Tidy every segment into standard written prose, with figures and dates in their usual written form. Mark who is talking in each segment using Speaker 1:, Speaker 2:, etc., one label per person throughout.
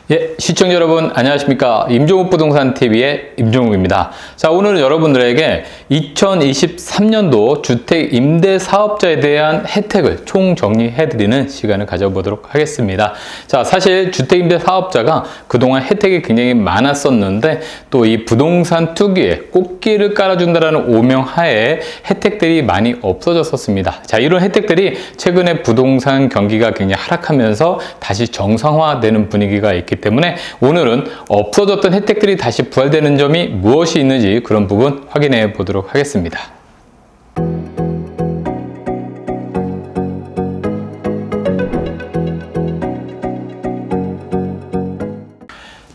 Speaker 1: 예, 시청자 여러분 안녕하십니까. 임종욱 부동산 TV의 임종욱입니다. 자, 오늘은 여러분들에게 2023년도 주택 임대 사업자에 대한 혜택을 총정리해드리는 시간을 가져보도록 하겠습니다. 자, 사실 주택 임대 사업자가 그동안 혜택이 굉장히 많았었는데 또 이 부동산 투기에 꽃길을 깔아준다라는 오명하에 혜택들이 많이 없어졌었습니다. 자, 이런 혜택들이 최근에 부동산 경기가 굉장히 하락하면서 다시 정상화되는 분위기가 있기 때문에 오늘은 없어졌던 혜택들이 다시 부활되는 점이 무엇이 있는지 그런 부분 확인해 보도록 하겠습니다.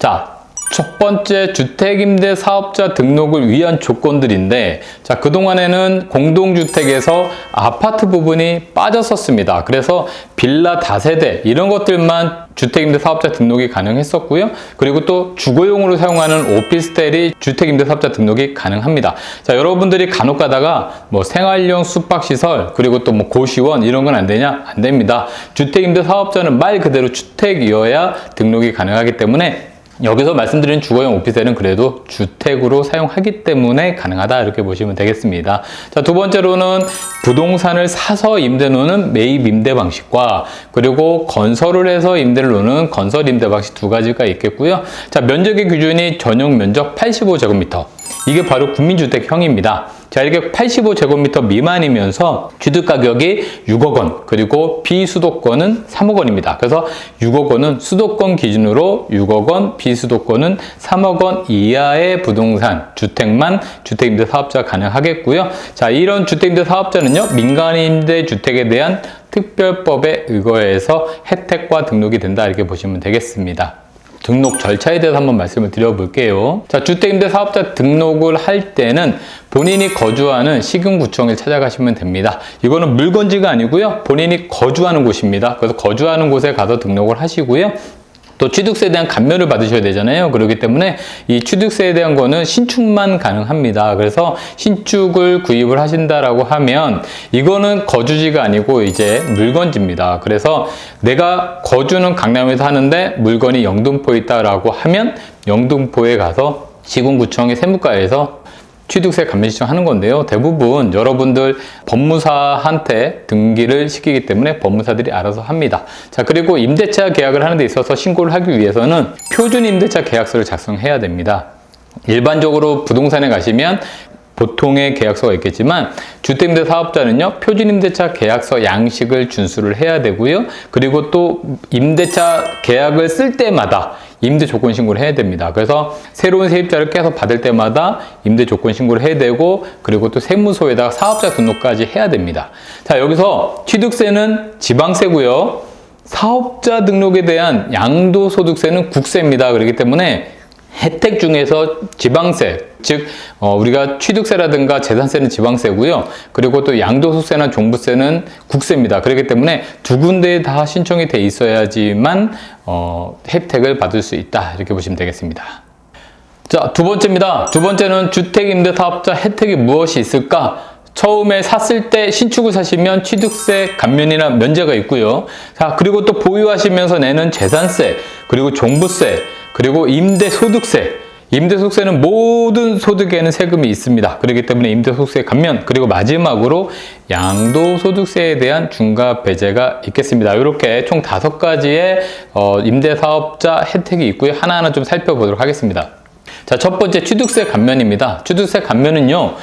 Speaker 1: 자, 첫 번째 주택임대 사업자 등록을 위한 조건들인데, 자, 그동안에는 공동주택에서 아파트 부분이 빠졌었습니다. 그래서 빌라 다세대 이런 것들만 주택임대 사업자 등록이 가능했었고요. 그리고 또 주거용으로 사용하는 오피스텔이 주택임대 사업자 등록이 가능합니다. 자, 여러분들이 간혹 가다가 뭐 생활용 숙박시설 그리고 또 뭐 고시원 이런 건 안 되냐? 안 됩니다. 주택임대 사업자는 말 그대로 주택이어야 등록이 가능하기 때문에 여기서 말씀드린 주거용 오피스텔은 그래도 주택으로 사용하기 때문에 가능하다 이렇게 보시면 되겠습니다. 자, 두 번째로는 부동산을 사서 임대 놓는 매입 임대 방식과 그리고 건설을 해서 임대를 놓는 건설 임대 방식 두 가지가 있겠고요. 자, 면적의 기준이 전용 면적 85제곱미터. 이게 바로 국민주택형입니다. 자, 이렇게 85제곱미터 미만이면서 취득가격이 6억 원, 그리고 비수도권은 3억 원입니다. 그래서 6억 원은 수도권 기준으로 6억 원, 비수도권은 3억 원 이하의 부동산, 주택만 주택임대 사업자가 가능하겠고요. 자, 이런 주택임대 사업자는요, 민간임대 주택에 대한 특별법에 의거해서 혜택과 등록이 된다 이렇게 보시면 되겠습니다. 등록 절차에 대해서 한번 말씀을 드려볼게요. 자, 주택임대 사업자 등록을 할 때는 본인이 거주하는 시군구청에 찾아가시면 됩니다. 이거는 물건지가 아니고요. 본인이 거주하는 곳입니다. 그래서 거주하는 곳에 가서 등록을 하시고요. 또 취득세에 대한 감면을 받으셔야 되잖아요. 그렇기 때문에 이 취득세에 대한 거는 신축만 가능합니다. 그래서 신축을 구입을 하신다라고 하면 이거는 거주지가 아니고 이제 물건지입니다. 그래서 내가 거주는 강남에서 하는데 물건이 영등포에 있다라고 하면 영등포에 가서 시군구청의 세무과에서 취득세 감면 신청하는 건데요. 대부분 여러분들 법무사한테 등기를 시키기 때문에 법무사들이 알아서 합니다. 자, 그리고 임대차 계약을 하는 데 있어서 신고를 하기 위해서는 표준 임대차 계약서를 작성해야 됩니다. 일반적으로 부동산에 가시면 보통의 계약서가 있겠지만 주택임대 사업자는요, 표준임대차 계약서 양식을 준수를 해야 되고요. 그리고 또 임대차 계약을 쓸 때마다 임대 조건 신고를 해야 됩니다. 그래서 새로운 세입자를 계속 받을 때마다 임대 조건 신고를 해야 되고, 그리고 또 세무서에다가 사업자 등록까지 해야 됩니다. 자, 여기서 취득세는 지방세고요. 사업자 등록에 대한 양도소득세는 국세입니다. 그렇기 때문에 혜택 중에서 지방세, 즉 우리가 취득세라든가 재산세는 지방세고요. 그리고 또 양도소득세나 종부세는 국세입니다. 그렇기 때문에 두 군데에 다 신청이 돼 있어야지만 혜택을 받을 수 있다 이렇게 보시면 되겠습니다. 자, 두 번째입니다. 두 번째는 주택임대사업자 혜택이 무엇이 있을까? 처음에 샀을 때 신축을 사시면 취득세 감면이나 면제가 있고요. 자, 그리고 또 보유하시면서 내는 재산세, 그리고 종부세, 그리고 임대소득세. 임대소득세는 모든 소득에는 세금이 있습니다. 그렇기 때문에 임대소득세 감면, 그리고 마지막으로 양도소득세에 대한 중과 배제가 있겠습니다. 이렇게 총 5가지의 임대사업자 혜택이 있고요. 하나하나 좀 살펴보도록 하겠습니다. 자, 첫 번째 취득세 감면입니다. 취득세 감면은요,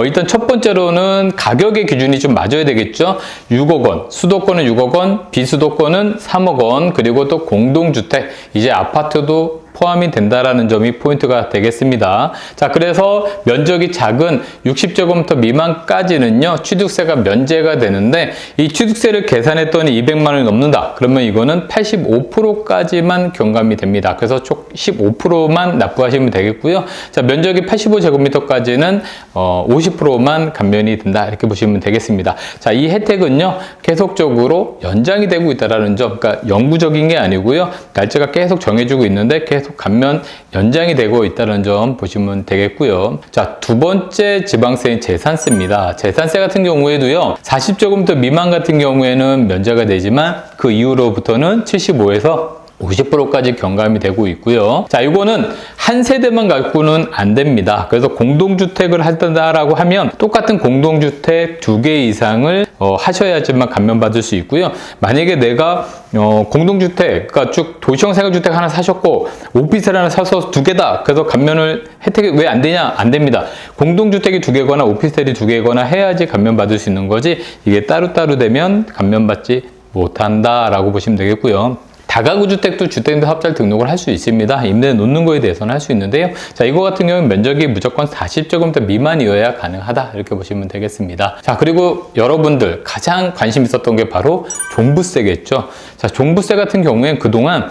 Speaker 1: 일단 첫 번째로는 가격의 기준이 좀 맞아야 되겠죠. 6억 원, 수도권은 6억 원, 비수도권은 3억 원, 그리고 또 공동주택, 이제 아파트도 포함이 된다라는 점이 포인트가 되겠습니다. 자, 그래서 면적이 작은 60제곱미터 미만까지는요, 취득세가 면제가 되는데, 이 취득세를 계산했더니 200만 원이 넘는다. 그러면 이거는 85%까지만 경감이 됩니다. 그래서 총 15%만 납부하시면 되겠고요. 자, 면적이 85제곱미터까지는 50%만 감면이 된다. 이렇게 보시면 되겠습니다. 자, 이 혜택은요, 계속적으로 연장이 되고 있다라는 점, 그러니까 영구적인 게 아니고요, 날짜가 계속 정해지고 있는데 계속 감면 연장이 되고 있다는 점 보시면 되겠고요. 자, 두 번째 지방세인 재산세입니다. 재산세 같은 경우에도요, 40제곱미터 미만 같은 경우에는 면제가 되지만 그 이후로부터는 75에서 50%까지 경감이 되고 있고요. 자, 이거는 한 세대만 갖고는 안 됩니다. 그래서 공동주택을 한다라고 하면 똑같은 공동주택 2개 이상을 하셔야지만 감면받을 수 있고요. 만약에 내가 공동주택, 그러니까 쭉 도시형 생활주택 하나 사셨고 오피스텔 하나 사서 2개다. 그래서 감면을 혜택이 왜 안 되냐? 안 됩니다. 공동주택이 2개거나 오피스텔이 2개거나 해야지 감면받을 수 있는 거지, 이게 따로따로 되면 감면받지 못한다라고 보시면 되겠고요. 다가구 주택도 주택임대 사업자를 등록을 할 수 있습니다. 임대 놓는 거에 대해서는 할 수 있는데요. 자, 이거 같은 경우는 면적이 무조건 40제곱미터 미만이어야 가능하다, 이렇게 보시면 되겠습니다. 자, 그리고 여러분들 가장 관심 있었던 게 바로 종부세겠죠. 자, 종부세 같은 경우엔 그동안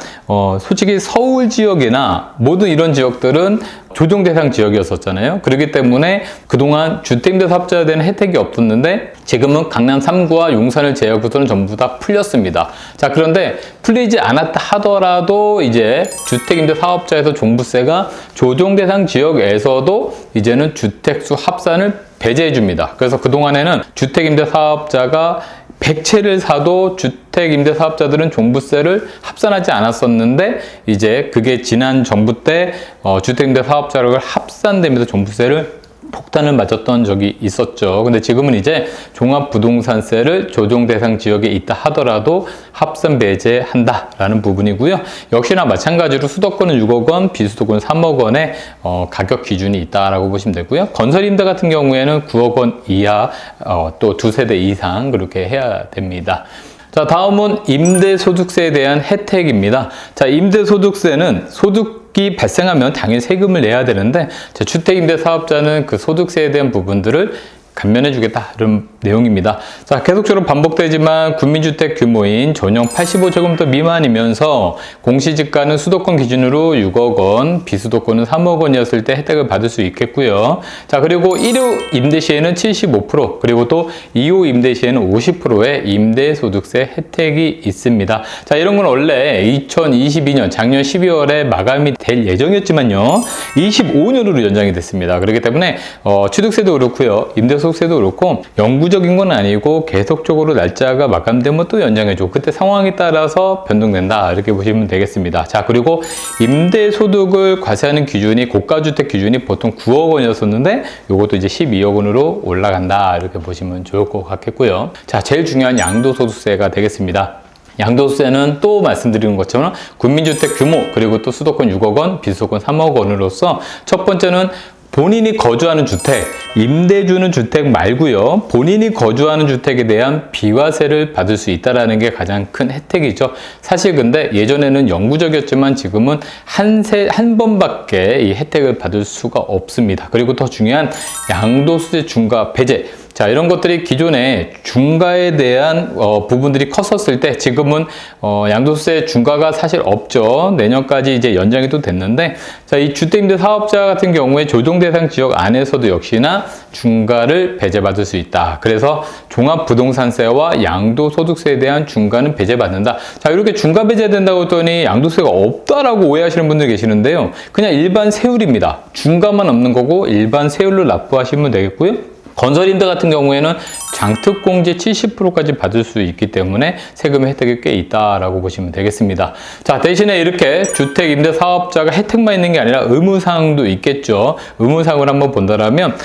Speaker 1: 솔직히 서울 지역이나 모든 이런 지역들은 조정 대상 지역이었었잖아요. 그렇기 때문에 그동안 주택임대 사업자에 대한 혜택이 없었는데 지금은 강남 3구와 용산을 제외하고서는 전부 다 풀렸습니다. 자, 그런데 풀리지 않았다 하더라도 이제 주택임대 사업자에서 종부세가 조정 대상 지역에서도 이제는 주택수 합산을 배제해 줍니다. 그래서 그동안에는 주택임대 사업자가 100채를 사도 주택임대 사업자들은 종부세를 합산하지 않았었는데, 이제 그게 지난 정부 때 주택임대 사업자를 합산되면서 종부세를 폭탄을 맞았던 적이 있었죠. 근데 지금은 이제 종합부동산세를 조정 대상 지역에 있다 하더라도 합산 배제한다라는 부분이고요. 역시나 마찬가지로 수도권은 6억 원, 비수도권은 3억 원의 가격 기준이 있다라고 보시면 되고요. 건설임대 같은 경우에는 9억 원 이하, 또 2세대 이상 그렇게 해야 됩니다. 자, 다음은 임대소득세에 대한 혜택입니다. 자, 임대소득세는 소득이 발생하면 당연히 세금을 내야 되는데, 주택임대 사업자는 그 소득세에 대한 부분들을 감면해 주겠다, 이런 내용입니다. 자, 계속적으로 반복되지만 국민주택 규모인 전용 85제곱미터 미만이면서 공시지가는 수도권 기준으로 6억 원, 비수도권은 3억 원이었을 때 혜택을 받을 수 있겠고요. 자, 그리고 1호 임대 시에는 75%, 그리고 또 2호 임대 시에는 50%의 임대소득세 혜택이 있습니다. 자, 이런 건 원래 2022년 작년 12월에 마감이 될 예정이었지만요, 25년으로 연장이 됐습니다. 그렇기 때문에 취득세도 그렇고요, 임대소득세도 그렇고 영구적인 건 아니고 계속적으로 날짜가 마감되면 또 연장해줘. 그때 상황에 따라서 변동된다, 이렇게 보시면 되겠습니다. 자, 그리고 임대소득을 과세하는 기준이 고가주택 기준이 보통 9억 원이었었는데 이것도 이제 12억 원으로 올라간다, 이렇게 보시면 좋을 것 같겠고요. 자, 제일 중요한 양도소득세가 되겠습니다. 양도세는 또 말씀드리는 것처럼 국민주택 규모, 그리고 또 수도권 6억 원, 비수도권 3억 원으로서 첫 번째는 본인이 거주하는 주택, 임대 주는 주택 말고요, 본인이 거주하는 주택에 대한 비과세를 받을 수 있다는 게 가장 큰 혜택이죠. 사실 근데 예전에는 영구적이었지만 지금은 한 번밖에 이 혜택을 받을 수가 없습니다. 그리고 더 중요한 양도세 중과 배제. 자, 이런 것들이 기존에 중과에 대한 부분들이 컸었을 때 지금은 양도세 중과가 사실 없죠. 내년까지 이제 연장이 또 됐는데, 자, 이 주택임대 사업자 같은 경우에 조정 대상 지역 안에서도 역시나 중과를 배제받을 수 있다. 그래서 종합부동산세와 양도소득세에 대한 중과는 배제받는다. 자, 이렇게 중과 배제된다고 했더니 양도세가 없다라고 오해하시는 분들 계시는데요, 그냥 일반 세율입니다. 중과만 없는 거고 일반 세율로 납부하시면 되겠고요. 건설임대 같은 경우에는 장특공제 70%까지 받을 수 있기 때문에 세금의 혜택이 꽤 있다라고 보시면 되겠습니다. 자, 대신에 이렇게 주택임대 사업자가 혜택만 있는 게 아니라 의무사항도 있겠죠. 의무사항을 한번 본다라면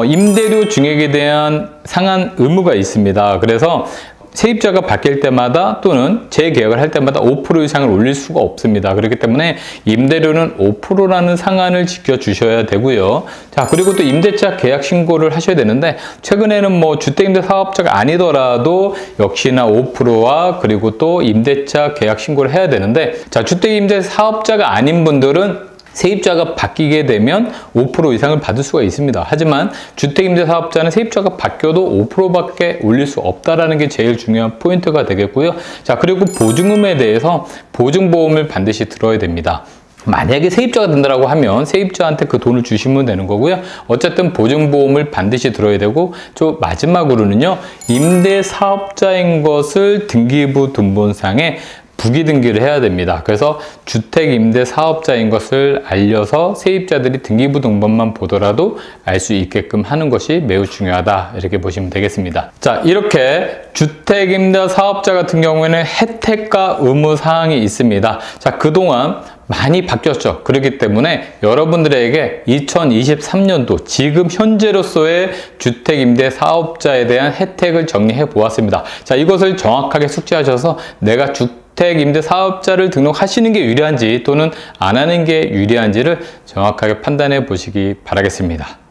Speaker 1: 임대료 증액에 대한 상한 의무가 있습니다. 그래서 세입자가 바뀔 때마다 또는 재계약을 할 때마다 5% 이상을 올릴 수가 없습니다. 그렇기 때문에 임대료는 5%라는 상한을 지켜주셔야 되고요. 자, 그리고 또 임대차 계약 신고를 하셔야 되는데, 최근에는 뭐 주택임대 사업자가 아니더라도 역시나 5%와 그리고 또 임대차 계약 신고를 해야 되는데, 자, 주택임대 사업자가 아닌 분들은 세입자가 바뀌게 되면 5% 이상을 받을 수가 있습니다. 하지만 주택임대 사업자는 세입자가 바뀌어도 5%밖에 올릴 수 없다라는 게 제일 중요한 포인트가 되겠고요. 자, 그리고 보증금에 대해서 보증보험을 반드시 들어야 됩니다. 만약에 세입자가 된다고 하면 세입자한테 그 돈을 주시면 되는 거고요. 어쨌든 보증보험을 반드시 들어야 되고, 저 마지막으로는요, 임대사업자인 것을 등기부 등본상에 부기 등기를 해야 됩니다. 그래서 주택임대 사업자인 것을 알려서 세입자들이 등기부등본만 보더라도 알 수 있게끔 하는 것이 매우 중요하다, 이렇게 보시면 되겠습니다. 자, 이렇게 주택임대 사업자 같은 경우에는 혜택과 의무사항이 있습니다. 자, 그동안 많이 바뀌었죠. 그렇기 때문에 여러분들에게 2023년도 지금 현재로서의 주택임대 사업자에 대한 혜택을 정리해 보았습니다. 자, 이것을 정확하게 숙지하셔서 내가 주택임대 사업자를 등록하시는 게 유리한지 또는 안 하는 게 유리한지를 정확하게 판단해 보시기 바라겠습니다.